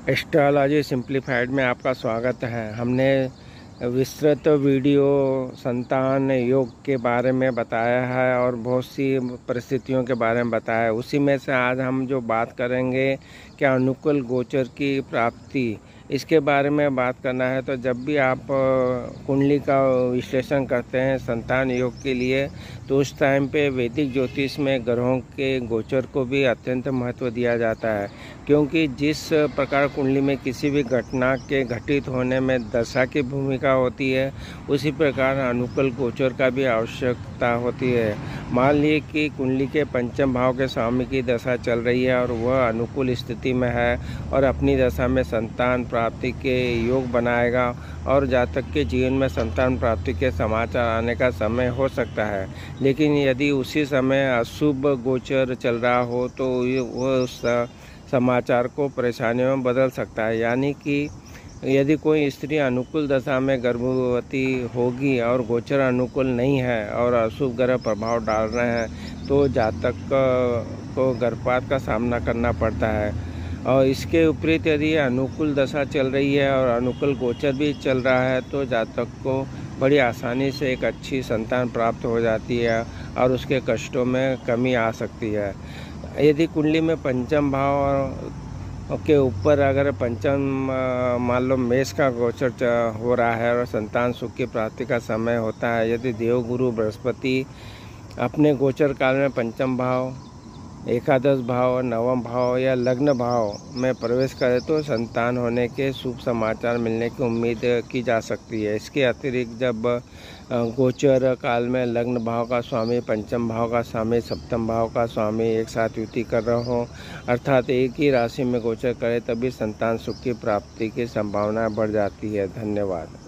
Astrology simplified में आपका स्वागत है। हमने विस्तृत वीडियो संतान योग के बारे में बताया है और बहुत सी परिस्थितियों के बारे में बताया है। उसी में से आज हम जो बात करेंगे कि अनुकूल गोचर की प्राप्ति, इसके बारे में बात करना है। तो जब भी आप कुंडली का विश्लेषण करते हैं संतान योग के लिए, तो उस टाइम पे वैदिक ज्योतिष में ग्रहों के गोचर को भी अत्यंत महत्व दिया जाता है, क्योंकि जिस प्रकार कुंडली में किसी भी घटना के घटित होने में दशा की भूमिका होती है, उसी प्रकार अनुकूल गोचर का भी आवश्यकता होती है। मान लीजिए कि कुंडली के पंचम भाव के स्वामी की दशा चल रही है और वह अनुकूल स्थिति में है और अपनी दशा में संतान प्राप्ति के योग बनाएगा और जातक के जीवन में संतान प्राप्ति के समाचार आने का समय हो सकता है। लेकिन यदि उसी समय अशुभ गोचर चल रहा हो तो वह उस समाचार को परेशानियों में बदल सकता है। यानी कि यदि कोई स्त्री अनुकूल दशा में गर्भवती होगी और गोचर अनुकूल नहीं है और अशुभ ग्रह प्रभाव डाल रहे हैं, तो जातक को गर्भपात का सामना करना पड़ता है। और इसके विपरीत यदि अनुकूल दशा चल रही है और अनुकूल गोचर भी चल रहा है, तो जातक को बड़ी आसानी से एक अच्छी संतान प्राप्त हो जाती है और उसके कष्टों में कमी आ सकती है। यदि कुंडली में पंचम भाव के ऊपर अगर पंचम मान लो मेष का गोचर हो रहा है और संतान सुख की प्राप्ति का समय होता है, यदि देवगुरु बृहस्पति अपने गोचर काल में पंचम भाव, एकादश भाव, नवम भाव या लग्न भाव में प्रवेश करे तो संतान होने के शुभ समाचार मिलने की उम्मीद की जा सकती है। इसके अतिरिक्त जब गोचर काल में लग्न भाव का स्वामी, पंचम भाव का स्वामी, सप्तम भाव का स्वामी एक साथ युति कर रहे हो, अर्थात एक ही राशि में गोचर करे, तभी संतान सुख की प्राप्ति की संभावना बढ़ जाती है। धन्यवाद।